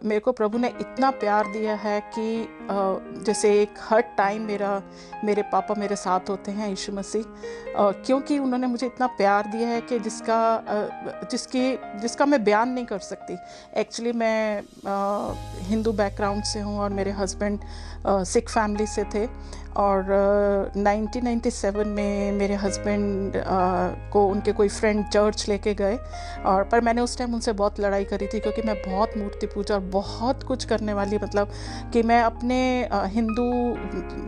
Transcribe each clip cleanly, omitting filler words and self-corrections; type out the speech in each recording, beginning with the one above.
मेरे को प्रभु ने इतना प्यार दिया है कि जैसे एक हर टाइम मेरे पापा मेरे साथ होते हैं, यीशु मसीह, क्योंकि उन्होंने मुझे इतना प्यार दिया है कि जिसका मैं बयान नहीं कर सकती। एक्चुअली मैं हिंदू बैकग्राउंड से हूँ और मेरे हस्बैंड सिख फैमिली से थे। और 1997 में मेरे हस्बैंड को उनके कोई फ्रेंड चर्च लेके गए, और पर मैंने उस टाइम उनसे बहुत लड़ाई करी थी, क्योंकि मैं बहुत मूर्ति पूजा और बहुत कुछ करने वाली, मतलब कि मैं अपने हिंदू,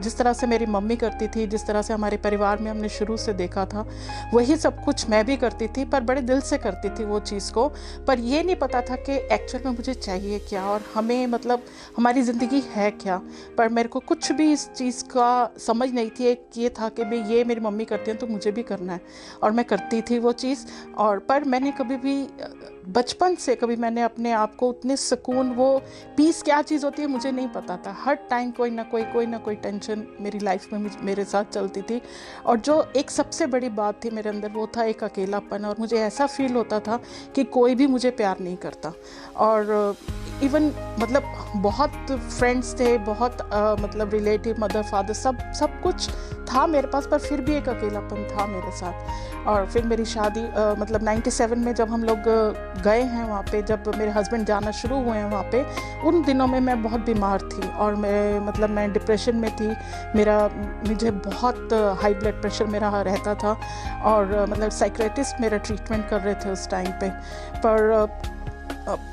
जिस तरह से मेरी मम्मी करती थी, जिस तरह से हमारे परिवार में हमने शुरू से देखा था, वही सब कुछ मैं भी करती थी, पर बड़े दिल से करती थी वो चीज़ को। पर ये नहीं पता था कि एक्चुअल में मुझे चाहिए क्या और हमें, मतलब हमारी ज़िंदगी है क्या। पर मेरे को कुछ भी इस चीज़ का समझ नहीं थी। एक ये था कि भाई ये मेरी मम्मी करती हैं तो मुझे भी करना है, और मैं करती थी वो चीज़। और पर मैंने कभी भी बचपन से कभी मैंने अपने आप को उतने सुकून, वो पीस क्या चीज़ होती है मुझे नहीं पता था। हर टाइम कोई ना कोई टेंशन मेरी लाइफ में मेरे साथ चलती थी। और जो एक सबसे बड़ी बात थी मेरे अंदर, वो था एक अकेलापन, और मुझे ऐसा फील होता था कि कोई भी मुझे प्यार नहीं करता। और इवन मतलब बहुत फ्रेंड्स थे, बहुत मतलब रिलेटिव, मदर फादर, सब कुछ था मेरे पास, पर फिर भी एक अकेलापन था मेरे साथ। और फिर मेरी शादी मतलब 97 में जब हम लोग गए हैं वहाँ पे, जब मेरे हस्बैंड जाना शुरू हुए हैं वहाँ पे, उन दिनों में मैं बहुत बीमार थी, और मैं डिप्रेशन में थी। मुझे बहुत हाई ब्लड प्रेशर मेरा रहता था, और मतलब साइकियाट्रिस्ट मेरा ट्रीटमेंट कर रहे थे उस टाइम पे। पर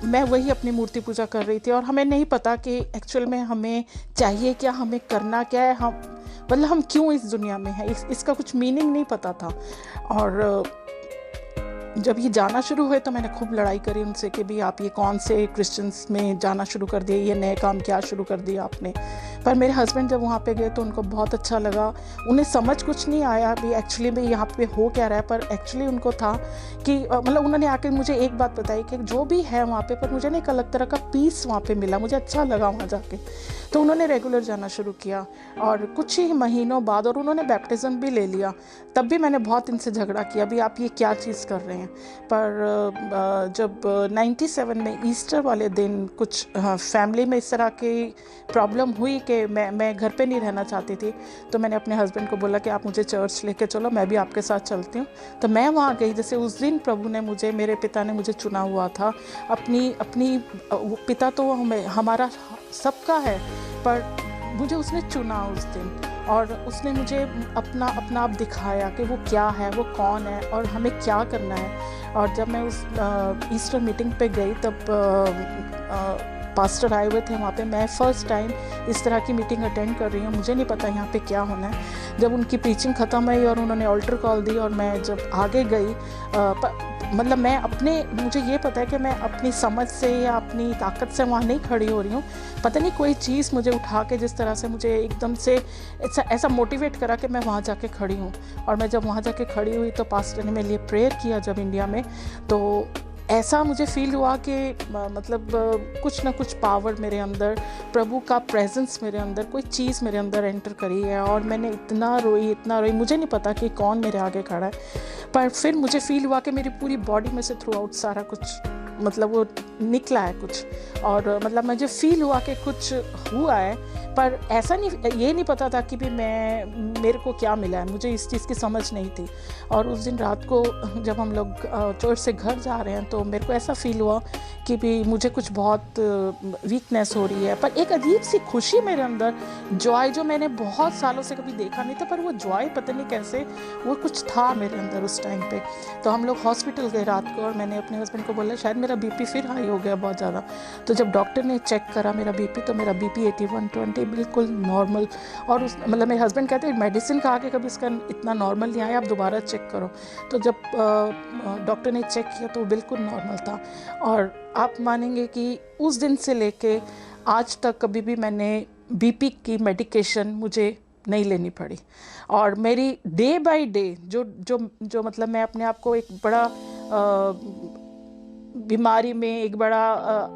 मैं वही अपनी मूर्ति पूजा कर रही थी, और हमें नहीं पता कि एक्चुअल में हमें चाहिए क्या, हमें करना क्या है, हम क्यों इस दुनिया में हैं, इसका कुछ मीनिंग नहीं पता था। और जब ये जाना शुरू हुए तो मैंने खूब लड़ाई करी उनसे कि भाई आप ये कौन से क्रिश्चियंस में जाना शुरू कर दिए, ये नए काम क्या शुरू कर दिया आपने। पर मेरे हस्बैंड जब वहाँ पे गए तो उनको बहुत अच्छा लगा। उन्हें समझ कुछ नहीं आया भी एक्चुअली में यहाँ पे हो क्या रहा है, पर एक्चुअली उनको था कि मतलब उन्होंने आकर मुझे एक बात बताई कि जो भी है वहाँ पे, पर मुझे ना एक अलग तरह का पीस वहाँ पे मिला, मुझे अच्छा लगा वहाँ जाके। तो उन्होंने रेगुलर जाना शुरू किया, और कुछ ही महीनों बाद, और उन्होंने बैप्टिज़्म भी ले लिया। तब भी मैंने बहुत इनसे झगड़ा किया, भी आप ये क्या चीज़ कर रहे हैं। पर जब 97 में ईस्टर वाले दिन कुछ फैमिली में इस तरह की प्रॉब्लम हुई कि मैं घर पे नहीं रहना चाहती थी, तो मैंने अपने हस्बैंड को बोला कि आप मुझे चर्च लेके चलो, मैं भी आपके साथ चलती हूँ। तो मैं वहाँ गई। जैसे उस दिन प्रभु ने मुझे, मेरे पिता ने मुझे चुना हुआ था। अपनी पिता तो हमारा सबका है, पर मुझे उसने चुना उस दिन, और उसने मुझे अपना आप दिखाया कि वो क्या है, वो कौन है, और हमें क्या करना है। और जब मैं उस ईस्टर मीटिंग पे गई, तब पास्टर आए हुए थे वहाँ पे। मैं फ़र्स्ट टाइम इस तरह की मीटिंग अटेंड कर रही हूँ, मुझे नहीं पता यहाँ पे क्या होना है। जब उनकी प्रीचिंग ख़त्म हुई और उन्होंने ऑल्टर कॉल दी, और मैं जब आगे गई, मतलब मुझे ये पता है कि मैं अपनी समझ से या अपनी ताकत से वहाँ नहीं खड़ी हो रही हूँ। पता नहीं कोई चीज़ मुझे उठा के जिस तरह से मुझे एकदम से ऐसा मोटिवेट करा कि मैं वहाँ जाके खड़ी हूँ। और मैं जब वहाँ जाके खड़ी हुई तो पास्टर ने मेरे लिए प्रेयर किया जब इंडिया में, तो ऐसा मुझे फील हुआ कि मतलब कुछ ना कुछ पावर मेरे अंदर, प्रभु का प्रेजेंस मेरे अंदर, कोई चीज़ मेरे अंदर एंटर करी है। और मैंने इतना रोई, मुझे नहीं पता कि कौन मेरे आगे खड़ा है। पर फिर मुझे फील हुआ कि मेरी पूरी बॉडी में से थ्रू आउट सारा कुछ, मतलब वो निकला है कुछ, और मतलब मुझे फील हुआ कि कुछ हुआ है। पर ऐसा नहीं, ये नहीं पता था कि भी मेरे को क्या मिला है, मुझे इस चीज़ की समझ नहीं थी। और उस दिन रात को जब हम लोग चर्च से घर जा रहे हैं, तो मेरे को ऐसा फील हुआ कि भी मुझे कुछ बहुत वीकनेस हो रही है, पर एक अजीब सी खुशी मेरे अंदर, जॉय, जो मैंने बहुत सालों से कभी देखा नहीं था, पर वो जॉय पता नहीं कैसे वो कुछ था मेरे अंदर उस टाइम पे। तो हम लोग हॉस्पिटल गए रात को, और मैंने अपने हस्बैंड को बोला शायद मेरा बीपी फिर हाई हो गया बहुत ज़्यादा। तो जब डॉक्टर ने चेक करा मेरा बीपी, तो मेरा बीपी 81/20 बिल्कुल नॉर्मल। और मतलब मेरे हस्बैंड कहते हैं मेडिसिन खा के कभी इसका इतना नॉर्मल नहीं आया, आप दोबारा चेक करो। तो जब डॉक्टर ने चेक किया तो बिल्कुल नॉर्मल था। और आप मानेंगे कि उस दिन से लेके आज तक कभी भी मैंने बीपी की मेडिकेशन मुझे नहीं लेनी पड़ी। और मेरी डे बाय डे जो मतलब मैं अपने आप को एक बड़ा बीमारी में, एक बड़ा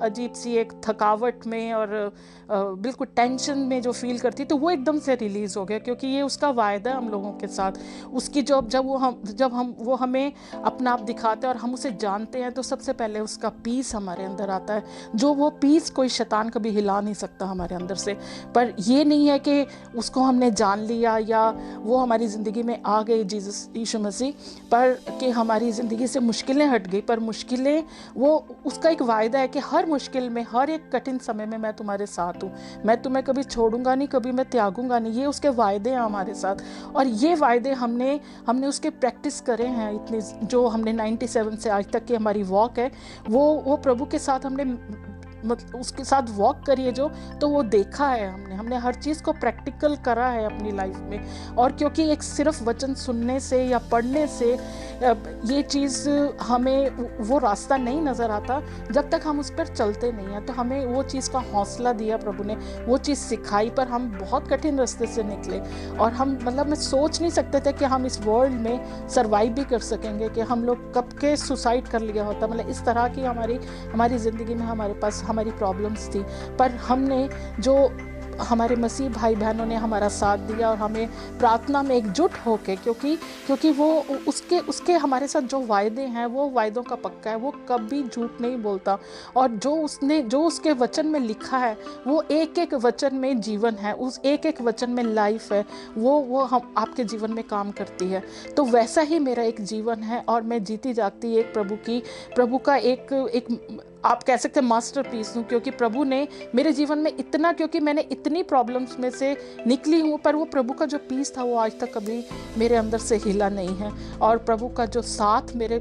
अजीब सी एक थकावट में और बिल्कुल टेंशन में जो फील करती, तो वो एकदम से रिलीज़ हो गया, क्योंकि ये उसका वायदा हम लोगों के साथ। उसकी जब हम वो हमें अपना आप दिखाते हैं और हम उसे जानते हैं, तो सबसे पहले उसका पीस हमारे अंदर आता है, जो वो पीस कोई शैतान कभी हिला नहीं सकता हमारे अंदर से। पर ये नहीं है कि उसको हमने जान लिया या वो हमारी ज़िंदगी में आ गई जीसस यीशु मसीह, पर कि हमारी ज़िंदगी से मुश्किलें हट गई। पर मुश्किलें, वो उसका एक वायदा है कि हर मुश्किल में, हर एक कठिन समय में मैं तुम्हारे साथ हूँ, मैं तुम्हें कभी छोड़ूंगा नहीं, कभी मैं त्यागूंगा नहीं। ये उसके वायदे हैं हमारे साथ, और ये वायदे हमने उसके प्रैक्टिस करे हैं इतने, जो हमने 97 से आज तक की हमारी वॉक है, वो प्रभु के साथ हमने मतलब उसके साथ वॉक करिए जो, तो वो देखा है हमने हर चीज़ को प्रैक्टिकल करा है अपनी लाइफ में। और क्योंकि एक सिर्फ वचन सुनने से या पढ़ने से ये चीज़, हमें वो रास्ता नहीं नज़र आता जब तक हम उस पर चलते नहीं हैं। तो हमें वो चीज़ का हौसला दिया प्रभु ने, वो चीज़ सिखाई, पर हम बहुत कठिन रास्ते से निकले। और हम मतलब मैं सोच नहीं सकते थे कि हम इस वर्ल्ड में सर्वाइव भी कर सकेंगे, कि हम लोग कब के सुसाइड कर लिया होता, मतलब इस तरह की हमारी ज़िंदगी में हमारे पास हमारी प्रॉब्लम्स थी। पर हमने जो हमारे मसीह भाई बहनों ने हमारा साथ दिया और हमें प्रार्थना में एकजुट होके, क्योंकि वो उसके हमारे साथ जो वायदे हैं वो वायदों का पक्का है, वो कभी झूठ नहीं बोलता। और जो उसके वचन में लिखा है, वो एक एक वचन में जीवन है, उस एक एक वचन में लाइफ है, वो हम आपके जीवन में काम करती है। तो वैसा ही मेरा एक जीवन है, और मैं जीती जागती एक प्रभु का एक आप कह सकते हैं मास्टरपीस हूँ, क्योंकि प्रभु ने मेरे जीवन में इतना, क्योंकि मैंने इतनी प्रॉब्लम्स में से निकली हूँ, पर वो प्रभु का जो पीस था वो आज तक कभी मेरे अंदर से हिला नहीं है। और प्रभु का जो साथ मेरे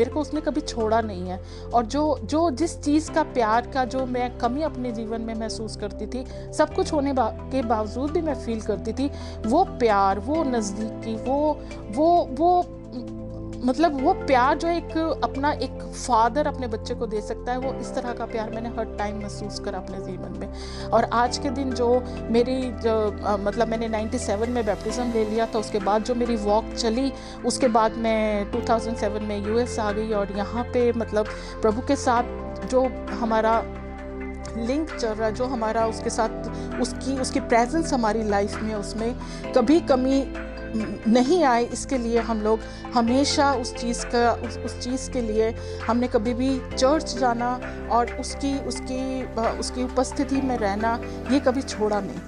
को उसने कभी छोड़ा नहीं है। और जो जिस चीज़ का, प्यार का जो मैं कमी अपने जीवन में महसूस करती थी, सब कुछ होने के बावजूद भी मैं फील करती थी, वो प्यार, वो नज़दीकी, वो मतलब वो प्यार जो एक फादर अपने बच्चे को दे सकता है, वो इस तरह का प्यार मैंने हर टाइम महसूस करा अपने जीवन में। और आज के दिन मतलब मैंने 97 में बैप्टिज्म ले लिया था, उसके बाद जो मेरी वॉक चली, उसके बाद मैं 2007 में यूएस आ गई। और यहाँ पे मतलब प्रभु के साथ जो हमारा लिंक चल रहा है, जो हमारा उसके साथ उसकी प्रेजेंस हमारी लाइफ में, उसमें कभी कमी नहीं आए, इसके लिए हम लोग हमेशा उस चीज़ के लिए हमने कभी भी चर्च जाना और उसकी उपस्थिति में रहना, ये कभी छोड़ा नहीं।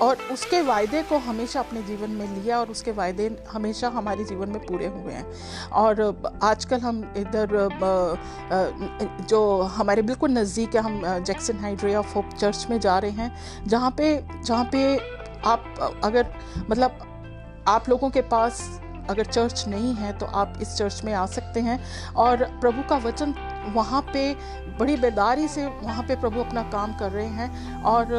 और उसके वायदे को हमेशा अपने जीवन में लिया, और उसके वायदे हमेशा हमारे जीवन में पूरे हुए हैं। और आजकल हम इधर जो हमारे बिल्कुल नज़दीक है, हम Jackson height ray of hope church में जा रहे हैं, जहाँ पे आप अगर मतलब आप लोगों के पास अगर चर्च नहीं है तो आप इस चर्च में आ सकते हैं। और प्रभु का वचन वहाँ पे बड़ी बेदारी से वहाँ पे प्रभु अपना काम कर रहे हैं। और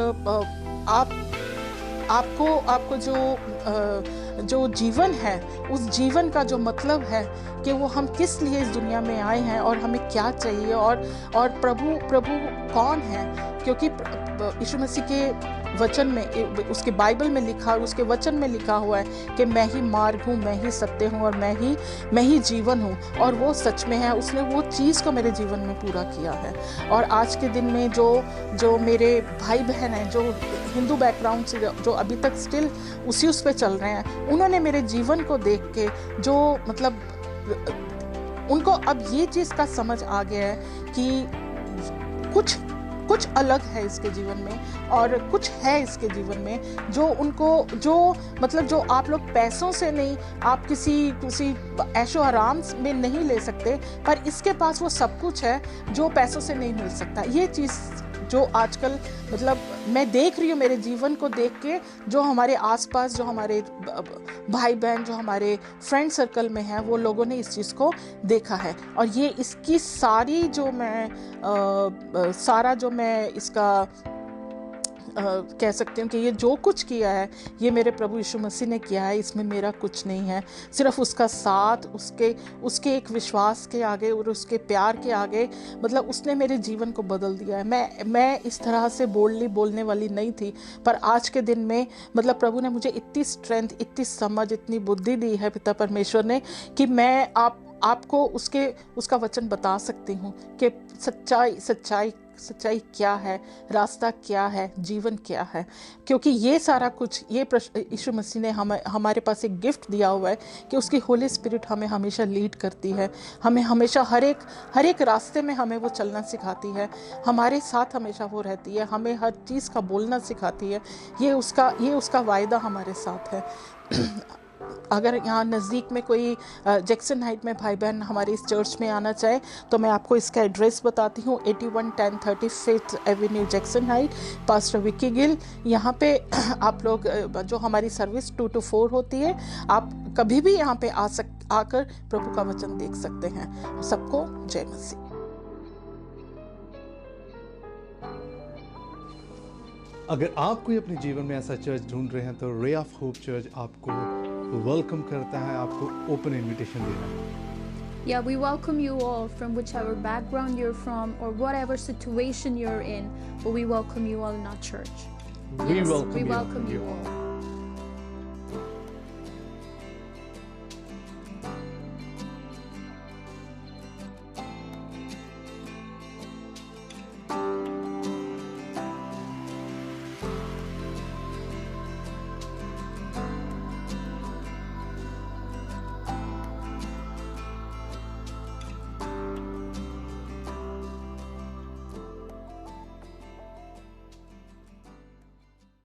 आपको जो जीवन है, उस जीवन का जो मतलब है कि वो हम किस लिए इस दुनिया में आए हैं और हमें क्या चाहिए, और प्रभु कौन है। क्योंकि यीशु मसीह के वचन में, उसके बाइबल में लिखा और उसके वचन में लिखा हुआ है कि मैं ही मार्ग हूँ, मैं ही सत्य हूँ और मैं ही जीवन हूँ। और वो सच में है, उसने वो चीज़ को मेरे जीवन में पूरा किया है। और आज के दिन में जो मेरे भाई बहन हैं, जो हिंदू बैकग्राउंड से जो अभी तक स्टिल उस पे चल रहे हैं, उन्होंने मेरे जीवन को देख के जो मतलब उनको अब ये चीज़ का समझ आ गया है कि कुछ अलग है इसके जीवन में, और कुछ है इसके जीवन में जो आप लोग पैसों से नहीं, आप किसी ऐशो आराम में नहीं ले सकते, पर इसके पास वो सब कुछ है जो पैसों से नहीं मिल सकता। ये चीज़ जो आजकल मतलब मैं देख रही हूँ मेरे जीवन को देख के, जो हमारे आसपास, जो हमारे भाई बहन, जो हमारे फ्रेंड सर्कल में हैं, वो लोगों ने इस चीज़ को देखा है। और ये इसकी सारी जो मैं इसका कह सकती हूँ कि ये जो कुछ किया है, ये मेरे प्रभु यीशु मसीह ने किया है। इसमें मेरा कुछ नहीं है, सिर्फ उसका साथ, उसके एक विश्वास के आगे और उसके प्यार के आगे, मतलब उसने मेरे जीवन को बदल दिया है। मैं इस तरह से बोल्डली बोलने वाली नहीं थी, पर आज के दिन में मतलब प्रभु ने मुझे इतनी स्ट्रेंथ, इतनी समझ, इतनी बुद्धि दी है पिता परमेश्वर ने, कि मैं आपको उसका वचन बता सकती हूँ कि सच्चाई क्या है, रास्ता क्या है, जीवन क्या है। क्योंकि ये सारा कुछ ये यीशु मसीह ने हमारे पास एक गिफ्ट दिया हुआ है कि उसकी होली स्पिरिट हमें हमेशा लीड करती है, हमें हमेशा हर एक रास्ते में हमें वो चलना सिखाती है, हमारे साथ हमेशा वो रहती है, हमें हर चीज़ का बोलना सिखाती है। ये उसका वायदा हमारे साथ है। अगर यहाँ नज़दीक में कोई जैक्सन हाइट में भाई बहन हमारे इस चर्च में आना चाहे तो मैं आपको इसका एड्रेस बताती हूँ। 811035 Avenue Jackson height, pastor Vicky Gill. यहाँ पे आप लोग जो हमारी सर्विस 2 to 4 होती है, आप कभी भी यहाँ पे आकर प्रभु का वचन देख सकते हैं। सबको जय मसीह। अगर आप कोई अपने जीवन में ऐसा चर्च ढूंढ रहे हैं तो रे ऑफ होप चर्च आपको वेलकम करता है, आपको ओपन इनविटेशन दे रहा है। Yeah, we welcome you all from whichever background you're from or whatever situation you're in, but we welcome you all in our church. We Yes, welcome we you. welcome you all.